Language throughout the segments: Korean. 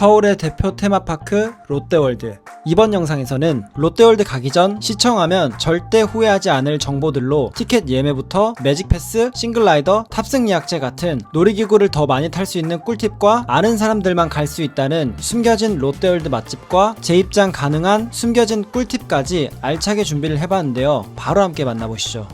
서울의 대표 테마파크 롯데월드. 이번 영상에서는 롯데월드 가기 전 시청하면 절대 후회하지 않을 정보들로 티켓 예매부터 매직패스, 싱글라이더, 탑승 예약제 같은 놀이기구를 더 많이 탈 수 있는 꿀팁과 아는 사람들만 갈 수 있다는 숨겨진 롯데월드 맛집과 재입장 가능한 숨겨진 꿀팁까지 알차게 준비를 해봤는데요. 바로 함께 만나보시죠.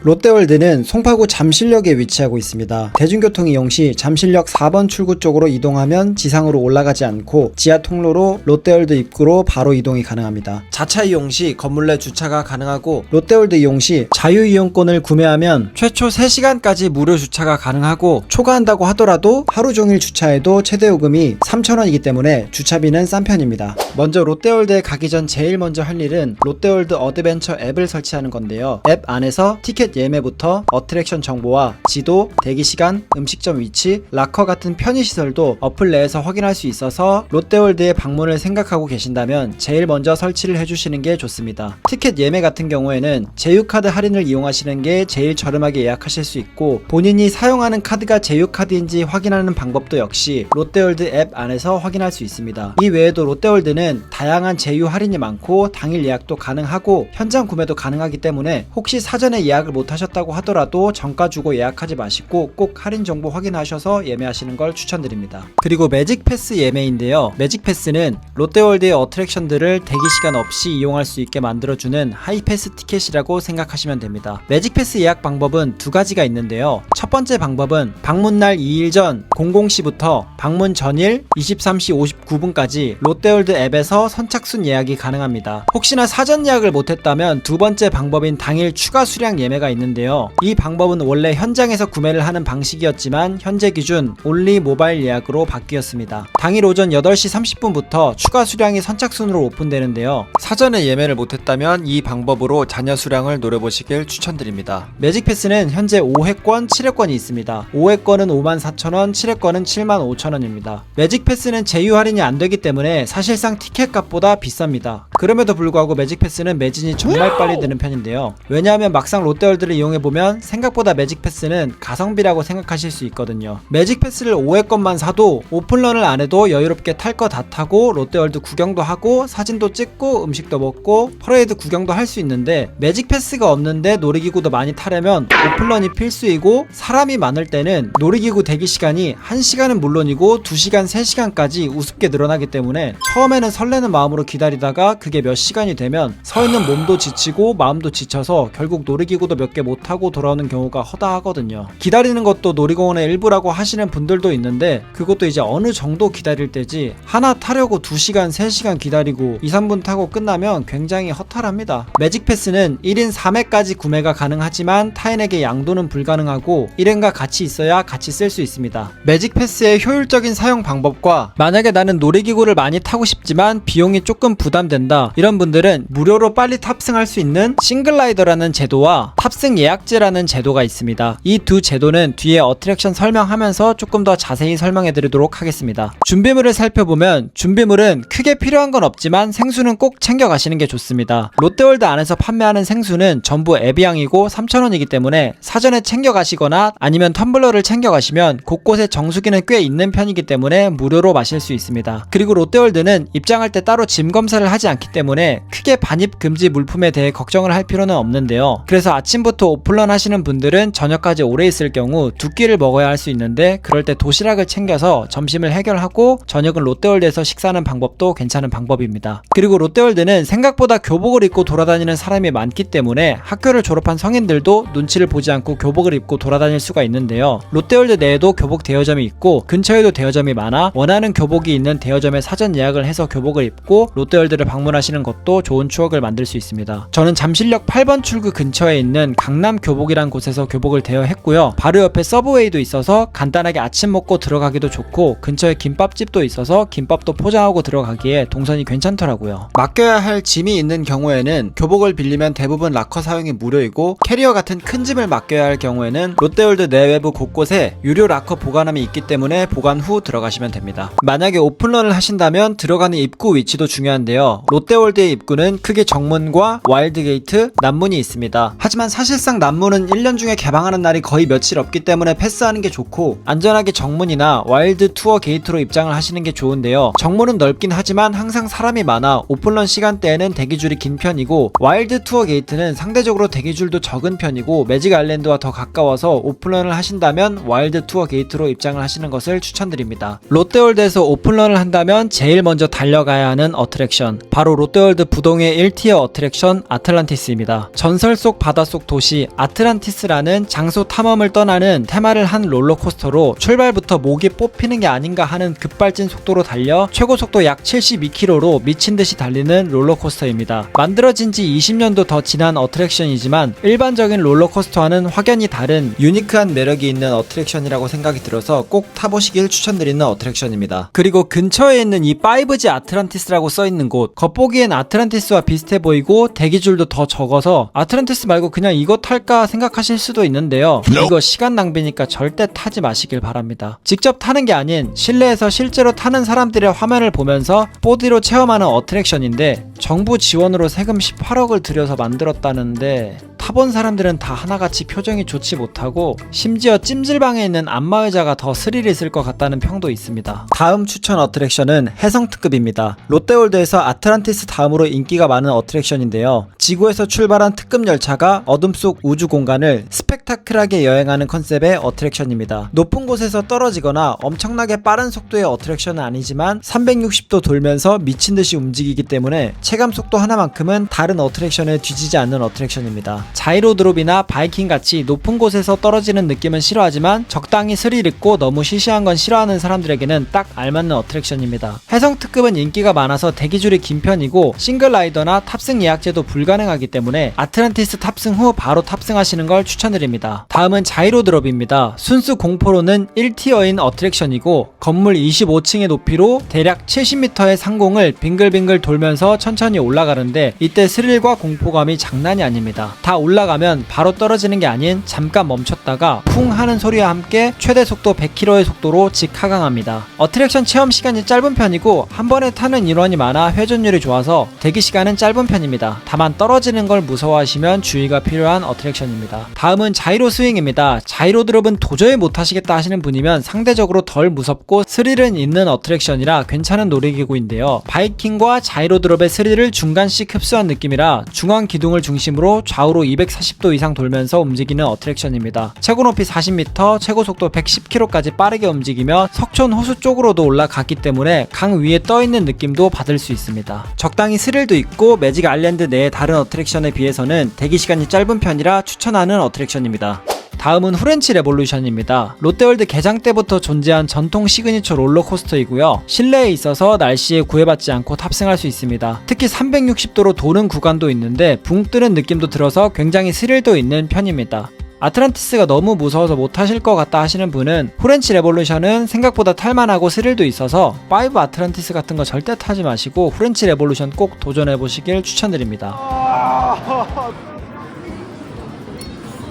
롯데월드는 송파구 잠실역에 위치하고 있습니다. 대중교통 이용 시 잠실역 4번 출구 쪽으로 이동하면 지상으로 올라가지 않고 지하 통로로 롯데월드 입구로 바로 이동이 가능합니다. 자차 이용 시 건물 내 주차가 가능하고 롯데월드 이용 시 자유이용권을 구매하면 최초 3시간까지 무료 주차가 가능하고 초과한다고 하더라도 하루 종일 주차해도 최대 요금이 3,000원이기 때문에 주차비는 싼 편입니다. 먼저 롯데월드에 가기 전 제일 먼저 할 일은 롯데월드 어드벤처 앱을 설치하는 건데요. 앱 안에서 티켓 예매부터 어트랙션 정보와 지도, 대기시간, 음식점 위치, 락커 같은 편의시설도 어플 내에서 확인할 수 있어서 롯데월드에 방문을 생각하고 계신다면 제일 먼저 설치를 해주시는 게 좋습니다. 티켓 예매 같은 경우에는 제휴카드 할인을 이용하시는 게 제일 저렴하게 예약하실 수 있고, 본인이 사용하는 카드가 제휴카드인지 확인하는 방법도 역시 롯데월드 앱 안에서 확인할 수 있습니다. 이 외에도 롯데월드는 다양한 제휴 할인이 많고 당일 예약도 가능하고 현장 구매도 가능하기 때문에 혹시 사전에 예약을 못 하셨다고 하더라도 정가 주고 예약하지 마시고 꼭 할인 정보 확인하셔서 예매하시는 걸 추천드립니다. 그리고 매직패스 예매인데요. 매직패스는 롯데월드의 어트랙션들을 대기시간 없이 이용할 수 있게 만들어주는 하이패스 티켓이라고 생각하시면 됩니다. 매직패스 예약 방법은 두 가지가 있는데요. 첫 번째 방법은 방문날 2일 전 00시부터 방문 전일 23시 59분까지 롯데월드 앱에서 선착순 예약이 가능합니다. 혹시나 사전 예약을 못했다면 두 번째 방법인 당일 추가 수량 예매가 있는데요. 이 방법은 원래 현장에서 구매를 하는 방식이었지만 현재 기준 올리 모바일 예약으로 바뀌었습니다. 당일 오전 8시 30분부터 추가 수량이 선착순으로 오픈되는데요. 사전에 예매를 못했다면 이 방법으로 잔여 수량을 노려보시길 추천드립니다. 매직패스는 현재 5회권, 7회권이 있습니다. 5회권은 54,000원, 7회권은 75,000원입니다. 매직패스는 제휴 할인이 안 되기 때문에 사실상 티켓 값보다 비쌉니다. 그럼에도 불구하고 매직패스는 매진이 정말 빨리 되는 편인데요. 왜냐하면 막상 롯데월드를 이용해보면 생각보다 매직패스는 가성비라고 생각하실 수 있거든요. 매직패스를 5회권만 사도 오픈런을 안 해도 여유롭게 탈 거 다 타고 롯데월드 구경도 하고 사진도 찍고 음식도 먹고 퍼레이드 구경도 할 수 있는데, 매직패스가 없는데 놀이기구도 많이 타려면 오픈런이 필수이고 사람이 많을 때는 놀이기구 대기시간이 1시간은 물론이고 2시간, 3시간까지 우습게 늘어나기 때문에 처음에는 설레는 마음으로 기다리다가 그게 몇 시간이 되면 서 있는 몸도 지치고 마음도 지쳐서 결국 놀이기구도 몇 개 못하고 돌아오는 경우가 허다하거든요. 기다리는 것도 놀이공원의 일부라고 하시는 분들도 있는데 그것도 이제 어느 정도 기다릴 때지, 하나 타려고 2시간, 3시간 기다리고 2, 3분 타고 끝나면 굉장히 허탈합니다. 매직패스는 1인 3회까지 구매가 가능하지만 타인에게 양도는 불가능하고 일행과 같이 있어야 같이 쓸 수 있습니다. 매직패스의 효율적인 사용 방법과, 만약에 나는 놀이기구를 많이 타고 싶지만 비용이 조금 부담된다 이런 분들은 무료로 빨리 탑승할 수 있는 싱글라이더라는 제도와 탑승 예약제라는 제도가 있습니다. 이 두 제도는 뒤에 어트랙션 설명하면서 조금 더 자세히 설명해 드리도록 하겠습니다. 준비물을 살펴보면 준비물은 크게 필요한 건 없지만 생수는 꼭 챙겨 가시는 게 좋습니다. 롯데월드 안에서 판매하는 생수는 전부 에비앙이고 3,000원이기 때문에 사전에 챙겨 가시거나 아니면 텀블러를 챙겨 가시면 곳곳에 정수기는 꽤 있는 편이기 때문에 무료로 마실 수 있습니다. 그리고 롯데월드는 입장할 때 따로 짐 검사를 하지 않기 때문에 크게 반입 금지 물품에 대해 걱정을 할 필요는 없는데요. 그래서 아침부터 오픈런 하시는 분들은 저녁까지 오래 있을 경우 두 끼를 먹어야 할 수 있는데, 그럴 때 도시락을 챙겨서 점심을 해결하고 저녁은 롯데월드에서 식사하는 방법도 괜찮은 방법입니다. 그리고 롯데월드는 생각보다 교복을 입고 돌아다니는 사람이 많기 때문에 학교를 졸업한 성인들도 눈치를 보지 않고 교복을 입고 돌아다닐 수가 있는데요. 롯데월드 내에도 교복 대여점이 있고 근처에도 대여점이 많아 원하는 교복이 있는 대여점에 사전 예약을 해서 교복을 입고 롯데월드를 방문하시는 것도 좋은 추억을 만들 수 있습니다. 저는 잠실역 8번 출구 근처에 있는 강남 교복이란 곳에서 교복을 대여했고요. 바로 옆에 서브웨이도 있어서 간단하게 아침 먹고 들어가기도 좋고 근처에 김밥집도 있어서 김밥도 포장하고 들어가기에 동선이 괜찮더라고요. 맡겨야 할 짐이 있는 경우에는 교복을 빌리면 대부분 락커 사용이 무료이고, 캐리어 같은 큰 짐을 맡겨야 할 경우에는 롯데월드 내외부 곳곳에 유료 락커 보관함이 있기 때문에 보관 후 들어가시면 됩니다. 만약에 오픈런을 하신다면 들어가는 입구 위치도 중요한데요. 롯데월드의 입구는 크게 정문과 와일드게이트, 남문이 있습니다. 하지만 사실상 남문은 1년 중에 개방하는 날이 거의 며칠 없기 때문에 패스하는 게 좋고, 안전하게 정문이나 와일드 투어 게이트로 입장을 하시는 게 좋은데요. 정문은 넓긴 하지만 항상 사람이 많아 오픈런 시간대에는 대기줄이 긴 편이고, 와일드 투어 게이트는 상대적으로 대기줄도 적은 편이고 매직 아일랜드와 더 가까워서 오픈런을 하신다면 와일드 투어 게이트로 입장을 하시는 것을 추천드립니다. 롯데월드에서 오픈런을 한다면 제일 먼저 달려가야 하는 어트랙션, 바로 롯데월드 부동의 1티어 어트랙션 아틀란티스입니다. 전설 속 바닷속 도시 아틀란티스라는 장소 탐험을 떠나는 테마를 한 롤러코스터로 출발부터 목이 뽑히는 게 아닌가 하는 급발진 속도로 달려 최고 속도 약 72km로 미친듯이 달리는 롤러코스터입니다. 만들어진 지 20년도 더 지난 어트랙션이지만 일반적인 롤러코스터와는 확연히 다른 유니크한 매력이 있는 어트랙션이라고 생각이 들어서 꼭 타보시길 추천드리는 어트랙션입니다. 그리고 근처에 있는 이 5G 아틀란티스라고 써있는 곳, 겉보기엔 아틀란티스와 비슷해 보이고 대기줄도 더 적어서 아틀란티스 말고 그냥 이거 탈까 생각하실 수도 있는데요. 이거 시간 낭비니까 절대 타지 마시길 바랍니다. 직접 타는 게 아닌 실내에서 실제로 타는 사람들의 화면을 보면서 4D로 체험하는 어트랙션인데, 정부 지원으로 세금 18억을 들여서 만들었다는데 타본 사람들은 다 하나같이 표정이 좋지 못하고 심지어 찜질방에 있는 안마의자가 더 스릴 있을 것 같다는 평도 있습니다. 다음 추천 어트랙션은 해성특급입니다. 롯데월드에서 아틀란티스 다음으로 인기가 많은 어트랙션인데요. 지구에서 출발한 특급 열차가 어둠 속 우주 공간을 스펙타클하게 여행하는 컨셉의 어트랙션입니다. 높은 곳에서 떨어지거나 엄청나게 빠른 속도의 어트랙션은 아니지만 360도 돌면서 미친듯이 움직이기 때문에 체감 속도 하나만큼은 다른 어트랙션에 뒤지지 않는 어트랙션입니다. 자이로 드롭이나 바이킹 같이 높은 곳에서 떨어지는 느낌은 싫어하지만 적당히 스릴 있고 너무 시시한 건 싫어하는 사람들에게는 딱 알맞는 어트랙션입니다. 해성특급은 인기가 많아서 대기줄이 긴 편이고 싱글 라이더나 탑승 예약제도 불가능하기 때문에 아틀란티스 탑승 후 바로 탑승하시는 걸 추천드립니다. 다음은 자이로 드롭입니다. 순수 공포로는 1티어인 어트랙션이고 건물 25층의 높이로 대략 70m의 상공을 빙글빙글 돌면서 천천히 올라가는데 이때 스릴과 공포감이 장난이 아닙니다. 다 올라가면 바로 떨어지는 게 아닌 잠깐 멈췄다가 쿵 하는 소리와 함께 최대 속도 100km의 속도로 직하강합니다. 어트랙션 체험 시간이 짧은 편이고 한 번에 타는 인원이 많아 회전율이 좋아서 대기 시간은 짧은 편입니다. 다만 떨어지는 걸 무서워하시면 주의가 필요한 어트랙션입니다. 다음은 자이로 스윙입니다. 자이로 드롭은 도저히 못하시겠다 하시는 분이면 상대적으로 덜 무섭고 스릴은 있는 어트랙션이라 괜찮은 놀이기구인데요. 바이킹과 자이로 드롭의 스릴을 중간씩 흡수한 느낌이라 중앙 기둥을 중심으로 좌우로 240도 이상 돌면서 움직이는 어트랙션입니다. 최고 높이 40m, 최고 속도 110km까지 빠르게 움직이며 석촌 호수 쪽으로도 올라갔기 때문에 강 위에 떠있는 느낌도 받을 수 있습니다. 적당히 스릴도 있고 매직 아일랜드 내의 다른 어트랙션에 비해서는 대기 시간이 짧은 편이라 추천하는 어트랙션입니다. 다음은 후렌치 레볼루션입니다. 롯데월드 개장 때부터 존재한 전통 시그니처 롤러코스터이고요. 실내에 있어서 날씨에 구애받지 않고 탑승할 수 있습니다. 특히 360도로 도는 구간도 있는데 붕 뜨는 느낌도 들어서 굉장히 스릴도 있는 편입니다. 아틀란티스가 너무 무서워서 못하실 것 같다 하시는 분은 후렌치 레볼루션은 생각보다 탈만하고 스릴도 있어서 5 아틀란티스 같은 거 절대 타지 마시고 후렌치 레볼루션 꼭 도전해보시길 추천드립니다.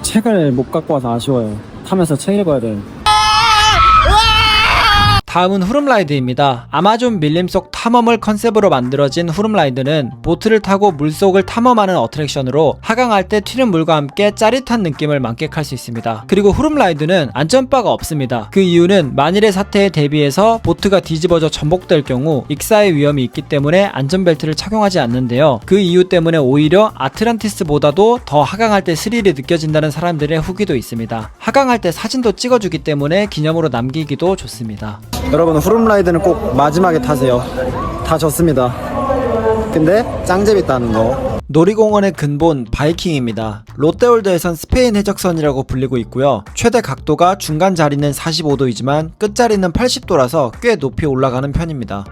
책을 못 갖고 와서 아쉬워요. 타면서 책 읽어야 돼. 다음은 후룸라이드입니다. 아마존 밀림 속 탐험을 컨셉으로 만들어진 후룸라이드는 보트를 타고 물속을 탐험하는 어트랙션으로 하강할 때 튀는 물과 함께 짜릿한 느낌을 만끽할 수 있습니다. 그리고 후룸라이드는 안전바가 없습니다. 그 이유는 만일의 사태에 대비해서 보트가 뒤집어져 전복될 경우 익사의 위험이 있기 때문에 안전벨트를 착용하지 않는데요. 그 이유 때문에 오히려 아틀란티스보다도 더 하강할 때 스릴이 느껴진다는 사람들의 후기도 있습니다. 하강할 때 사진도 찍어주기 때문에 기념으로 남기기도 좋습니다. 여러분 후룸라이드는 꼭 마지막에 타세요. 다 졌습니다. 근데 짱 재밌다는 거. 놀이공원의 근본 바이킹입니다. 롯데월드에선 스페인 해적선이라고 불리고 있고요. 최대 각도가 중간 자리는 45도이지만 끝자리는 80도라서 꽤 높이 올라가는 편입니다.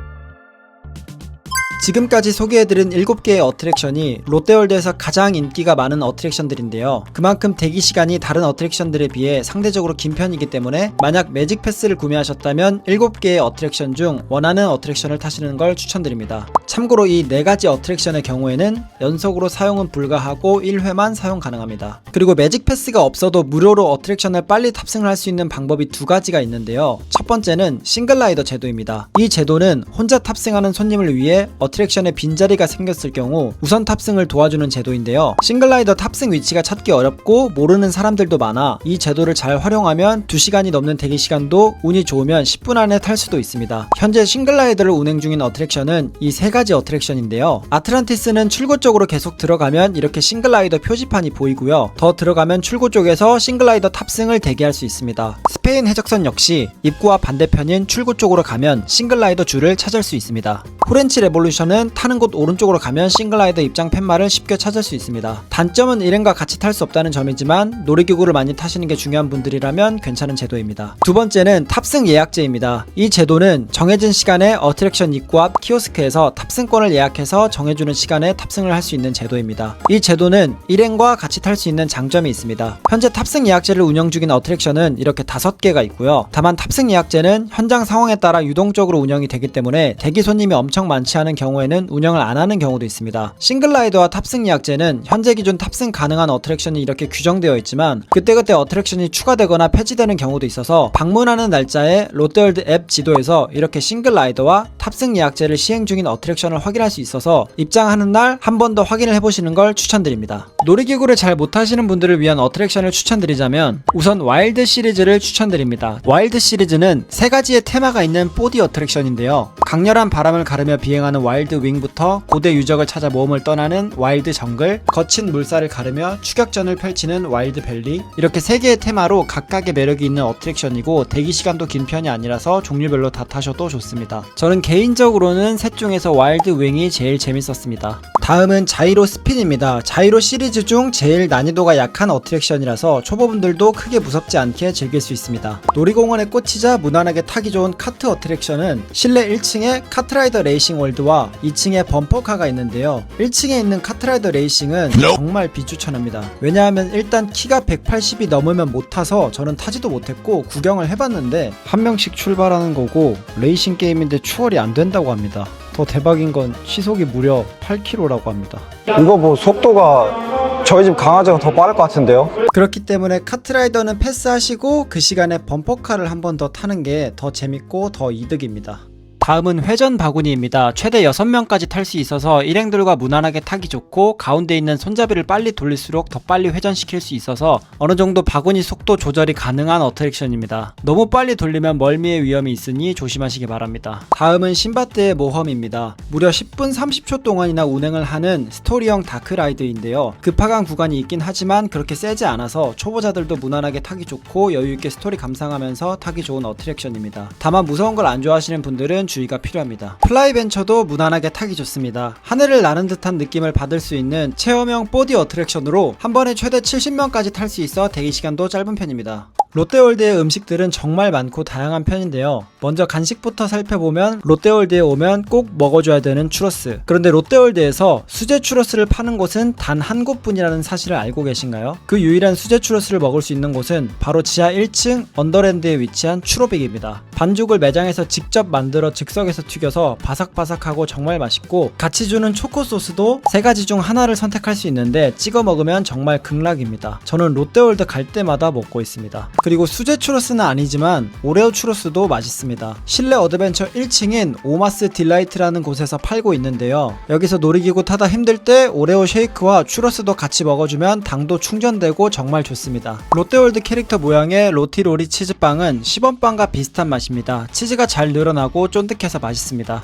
지금까지 소개해드린 7개의 어트랙션이 롯데월드에서 가장 인기가 많은 어트랙션들인데요. 그만큼 대기시간이 다른 어트랙션들에 비해 상대적으로 긴 편이기 때문에 만약 매직 패스를 구매하셨다면 7개의 어트랙션 중 원하는 어트랙션을 타시는 걸 추천드립니다. 참고로 이 4가지 어트랙션의 경우에는 연속으로 사용은 불가하고 1회만 사용 가능합니다. 그리고 매직 패스가 없어도 무료로 어트랙션을 빨리 탑승을 할 수 있는 방법이 2가지가 있는데요. 첫 번째는 싱글라이더 제도입니다. 이 제도는 혼자 탑승하는 손님을 위해 어트랙션에 빈자리가 생겼을 경우 우선 탑승을 도와주는 제도인데요. 싱글라이더 탑승 위치가 찾기 어렵고 모르는 사람들도 많아 이 제도를 잘 활용하면 2시간이 넘는 대기시간도 운이 좋으면 10분 안에 탈 수도 있습니다. 현재 싱글라이더를 운행 중인 어트랙션은 이 3가지 어트랙션인데요. 아틀란티스는 출구 쪽으로 계속 들어가면 이렇게 싱글라이더 표지판이 보이고요. 더 들어가면 출구 쪽에서 싱글라이더 탑승을 대기할 수 있습니다. 스페인 해적선 역시 입구와 반대편인 출구 쪽으로 가면 싱글라이더 줄을 찾을 수 있습니다. 프렌치 레볼루션은 타는 곳 오른쪽으로 가면 싱글라이더 입장 팻말을 쉽게 찾을 수 있습니다. 단점은 일행과 같이 탈 수 없다는 점이지만 놀이기구를 많이 타시는 게 중요한 분들이라면 괜찮은 제도입니다. 두 번째는 탑승 예약제입니다. 이 제도는 정해진 시간에 어트랙션 입구 앞 키오스크에서 탑승권을 예약해서 정해주는 시간에 탑승을 할 수 있는 제도입니다. 이 제도는 일행과 같이 탈 수 있는 장점이 있습니다. 현재 탑승 예약제를 운영 중인 어트랙션은 이렇게 5개가 있고요. 다만 탑승 예약제는 현장 상황에 따라 유동적으로 운영이 되기 때문에 대기 손님이 엄청 많지 않은 경우에는 운영을 안 하는 경우도 있습니다. 싱글라이더와 탑승 예약제는 현재 기준 탑승 가능한 어트랙션이 이렇게 규정되어 있지만 그때그때 어트랙션이 추가되거나 폐지되는 경우도 있어서 방문하는 날짜에 롯데월드 앱 지도에서 이렇게 싱글라이더와 탑승 예약제를 시행 중인 어트랙션을 확인할 수 있어서 입장하는 날 한 번 더 확인을 해보시는 걸 추천드립니다. 놀이기구를 잘 못하시는 분들을 위한 어트랙션을 추천드리자면 우선 와일드 시리즈를 추천드립니다. 와일드 시리즈는 3가지의 테마가 있는 4D 어트랙션인데요. 강렬한 바람을 가르며 비행하는 와일드 윙부터 고대 유적을 찾아 모험을 떠나는 와일드 정글, 거친 물살을 가르며 추격전을 펼치는 와일드 밸리, 이렇게 3개의 테마로 각각의 매력이 있는 어트랙션이고 대기시간도 긴 편이 아니라서 종류별로 다 타셔도 좋습니다. 저는 개인적으로는 셋 중에서 와일드 윙이 제일 재밌었습니다. 다음은 자이로 스핀입니다. 자이로 시리즈 중 제일 난이도가 약한 어트랙션이라서 초보분들도 크게 무섭지 않게 즐길 수 있습니다. 놀이공원에 꽂히자 무난하게 타기 좋은 카트 어트랙션은 실내 1층에 카트라이더 레이싱 월드와 2층에 범퍼카가 있는데요. 1층에 있는 카트라이더 레이싱은 정말 비추천합니다. 왜냐하면 일단 키가 180이 넘으면 못 타서 저는 타지도 못했고 구경을 해봤는데 한 명씩 출발하는 거고 레이싱 게임인데 추월이 안 된다고 합니다. 더 대박인 건 시속이 무려 8km라고 합니다. 이거 뭐 속도가 저희 집 강아지가 더 빠를 것 같은데요? 그렇기 때문에 카트라이더는 패스하시고 그 시간에 범퍼카를 한 번 더 타는 게 더 재밌고 더 이득입니다. 다음은 회전 바구니입니다. 최대 6명까지 탈 수 있어서 일행들과 무난하게 타기 좋고 가운데 있는 손잡이를 빨리 돌릴수록 더 빨리 회전시킬 수 있어서 어느 정도 바구니 속도 조절이 가능한 어트랙션입니다. 너무 빨리 돌리면 멀미의 위험이 있으니 조심하시기 바랍니다. 다음은 신밧드의 모험입니다. 무려 10분 30초 동안이나 운행을 하는 스토리형 다크라이드인데요. 급하간 구간이 있긴 하지만 그렇게 세지 않아서 초보자들도 무난하게 타기 좋고 여유있게 스토리 감상하면서 타기 좋은 어트랙션입니다. 다만 무서운 걸 안 좋아하시는 분들은 주의가 필요합니다. 플라이벤처도 무난하게 타기 좋습니다. 하늘을 나는 듯한 느낌을 받을 수 있는 체험형 4D 어트랙션으로 한 번에 최대 70명까지 탈 수 있어 대기시간도 짧은 편입니다. 롯데월드의 음식들은 정말 많고 다양한 편인데요. 먼저 간식부터 살펴보면 롯데월드에 오면 꼭 먹어줘야 되는 추러스. 그런데 롯데월드에서 수제 추러스를 파는 곳은 단 한 곳뿐이라는 사실을 알고 계신가요? 그 유일한 수제 추러스를 먹을 수 있는 곳은 바로 지하 1층 언더랜드에 위치한 추로빅입니다. 반죽을 매장에서 직접 만들어 즉석에서 튀겨서 바삭바삭하고 정말 맛있고 같이 주는 초코 소스도 3가지 중 하나를 선택할 수 있는데 찍어 먹으면 정말 극락입니다. 저는 롯데월드 갈 때마다 먹고 있습니다. 그리고 수제 추러스는 아니지만 오레오 추러스도 맛있습니다. 실내 어드벤처 1층인 오마스 딜라이트라는 곳에서 팔고 있는데요. 여기서 놀이기구 타다 힘들 때 오레오 쉐이크와 추러스도 같이 먹어주면 당도 충전되고 정말 좋습니다. 롯데월드 캐릭터 모양의 로티로리 치즈빵은 시범빵과 비슷한 맛입니다. 치즈가 잘 늘어나고 쫀득해서 맛있습니다.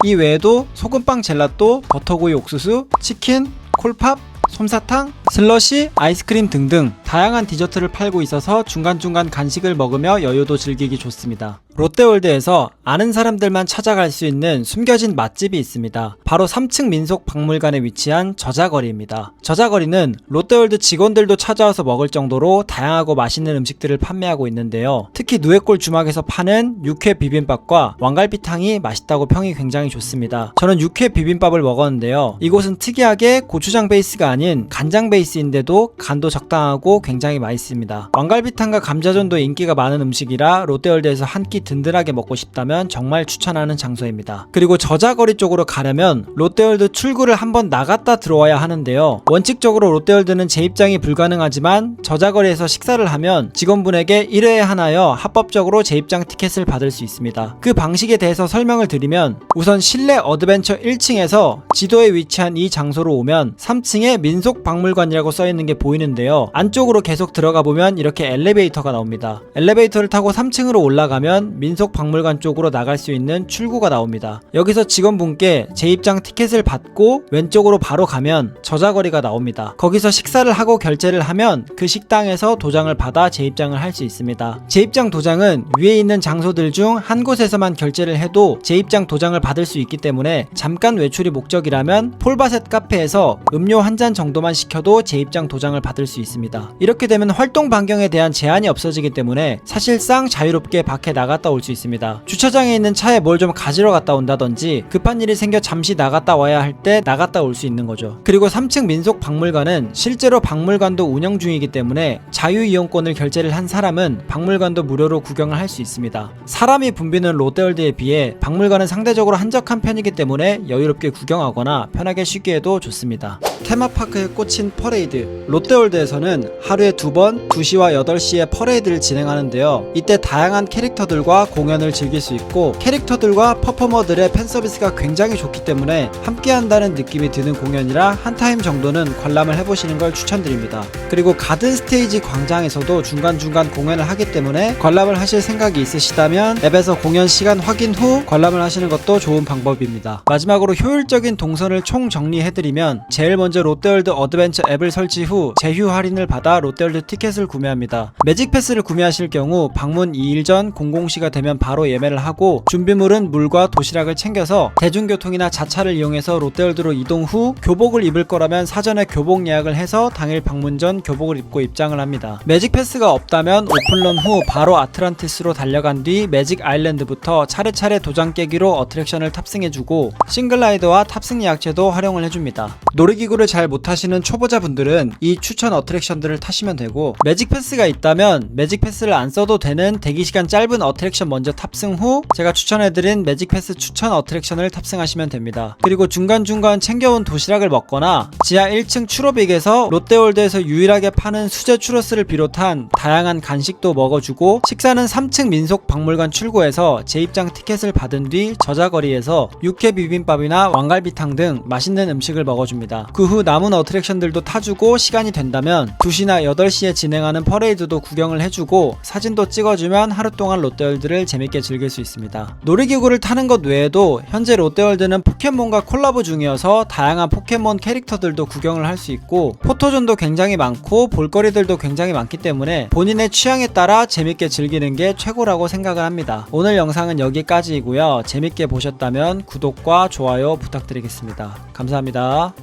이 외에도 소금빵 젤라또, 버터구이 옥수수, 치킨, 콜팝, 솜사탕, 슬러시, 아이스크림 등등 다양한 디저트를 팔고 있어서 중간중간 간식을 먹으며 여유도 즐기기 좋습니다. 롯데월드에서 아는 사람들만 찾아갈 수 있는 숨겨진 맛집이 있습니다. 바로 3층 민속박물관에 위치한 저자거리입니다. 저자거리는 롯데월드 직원들도 찾아와서 먹을 정도로 다양하고 맛있는 음식들을 판매하고 있는데요. 특히 누에골 주막에서 파는 육회 비빔밥과 왕갈비탕이 맛있다고 평이 굉장히 좋습니다. 저는 육회 비빔밥을 먹었는데요. 이곳은 특이하게 고추장 베이스가 아닌 간장 베이스인데도 간도 적당하고 굉장히 맛있습니다. 왕갈비탕과 감자전도 인기가 많은 음식이라 롯데월드에서 한 끼 든든하게 먹고 싶다면 정말 추천하는 장소입니다. 그리고 저자거리 쪽으로 가려면 롯데월드 출구를 한번 나갔다 들어와야 하는데요. 원칙적으로 롯데월드는 재입장이 불가능하지만 저자거리에서 식사를 하면 직원분에게 1회에 하나여 합법적으로 재입장 티켓을 받을 수 있습니다. 그 방식에 대해서 설명을 드리면 우선 실내 어드벤처 1층에서 지도에 위치한 이 장소로 오면 3층에 민속박물관이라고 써있는 게 보이는데요. 안쪽으로 계속 들어가 보면 이렇게 엘리베이터가 나옵니다. 엘리베이터를 타고 3층으로 올라가면 민속박물관 쪽으로 나갈 수 있는 출구가 나옵니다. 여기서 직원분께 재입장 티켓을 받고 왼쪽으로 바로 가면 저자거리가 나옵니다. 거기서 식사를 하고 결제를 하면 그 식당에서 도장을 받아 재입장을 할 수 있습니다. 재입장 도장은 위에 있는 장소들 중 한 곳에서만 결제를 해도 재입장 도장을 받을 수 있기 때문에 잠깐 외출이 목적이라면 폴바셋 카페에서 음료 한 잔 정도만 시켜도 재입장 도장을 받을 수 있습니다. 이렇게 되면 활동 반경에 대한 제한이 없어지기 때문에 사실상 자유롭게 밖에 나갔다 올 수 있습니다. 주차장에 있는 차에 뭘 좀 가지러 갔다 온다든지 급한 일이 생겨 잠시 나갔다 와야 할 때 나갔다 올 수 있는 거죠. 그리고 3층 민속박물관은 실제로 박물관도 운영 중이기 때문에 자유이용권을 결제를 한 사람은 박물관도 무료로 구경을 할 수 있습니다. 사람이 붐비는 롯데월드에 비해 박물관은 상대적으로 한적한 편이기 때문에 여유롭게 구경하거나 편하게 쉬기에도 좋습니다. 테마파크에 꽂힌 퍼레이드. 롯데월드에서는 하루에 2번 2시와 8시에 퍼레이드를 진행하는데요. 이때 다양한 캐릭터들과 공연을 즐길 수 있고 캐릭터들과 퍼포머들의 팬서비스가 굉장히 좋기 때문에 함께한다는 느낌이 드는 공연이라 한 타임 정도는 관람을 해보시는 걸 추천드립니다. 그리고 가든 스테이지 광장에서도 중간중간 공연을 하기 때문에 관람을 하실 생각이 있으시다면 앱에서 공연 시간 확인 후 관람을 하시는 것도 좋은 방법입니다. 마지막으로 효율적인 동선을 총 정리해드리면 제일 먼저 롯데월드 어드벤처 앱을 설치 후 제휴 할인을 받아 롯데월드 티켓을 구매합니다. 매직패스를 구매하실 경우 방문 2일 전 00시가 되면 바로 예매를 하고 준비물은 물과 도시락을 챙겨서 대중교통이나 자차를 이용해서 롯데월드로 이동 후 교복을 입을 거라면 사전에 교복 예약을 해서 당일 방문 전 교복을 입고 입장을 합니다. 매직패스가 없다면 오픈런 후 바로 아틀란티스로 달려간 뒤 매직 아일랜드부터 차례차례 도장 깨기로 어트랙션을 탑승해주고 싱글라이더와 탑승 예약제도 활용을 해줍니다. 놀이기구를 잘 못하시는 초보자분들은 이 추천 어트랙션들을 타시면 되고 매직패스가 있다면 매직패스를 안 써도 되는 대기시간 짧은 어트랙션 먼저 탑승 후 제가 추천해드린 매직패스 추천 어트랙션을 탑승하시면 됩니다. 그리고 중간중간 챙겨온 도시락을 먹거나 지하 1층 추러빅에서 롯데월드에서 유일하게 파는 수제 추러스를 비롯한 다양한 간식도 먹어주고 식사는 3층 민속박물관 출구에서 재입장 티켓을 받은 뒤 저자거리에서 육회 비빔밥이나 왕갈비탕 등 맛있는 음식을 먹어줍니다. 그 후 남은 어트랙션들도 타주고 시간이 된다면 2시나 8시에 진행하는 퍼레이드도 구경을 해주고 사진도 찍어주면 하루 동안 롯데월드를 재밌게 즐길 수 있습니다. 놀이기구를 타는 것 외에도 현재 롯데월드는 포켓몬과 콜라보 중이어서 다양한 포켓몬 캐릭터들도 구경을 할 수 있고 포토존도 굉장히 많고 볼거리들도 굉장히 많기 때문에 본인의 취향에 따라 재밌게 즐기는 게 최고라고 생각을 합니다. 오늘 영상은 여기까지이고요. 재밌게 보셨다면 구독과 좋아요 부탁드리겠습니다. 감사합니다.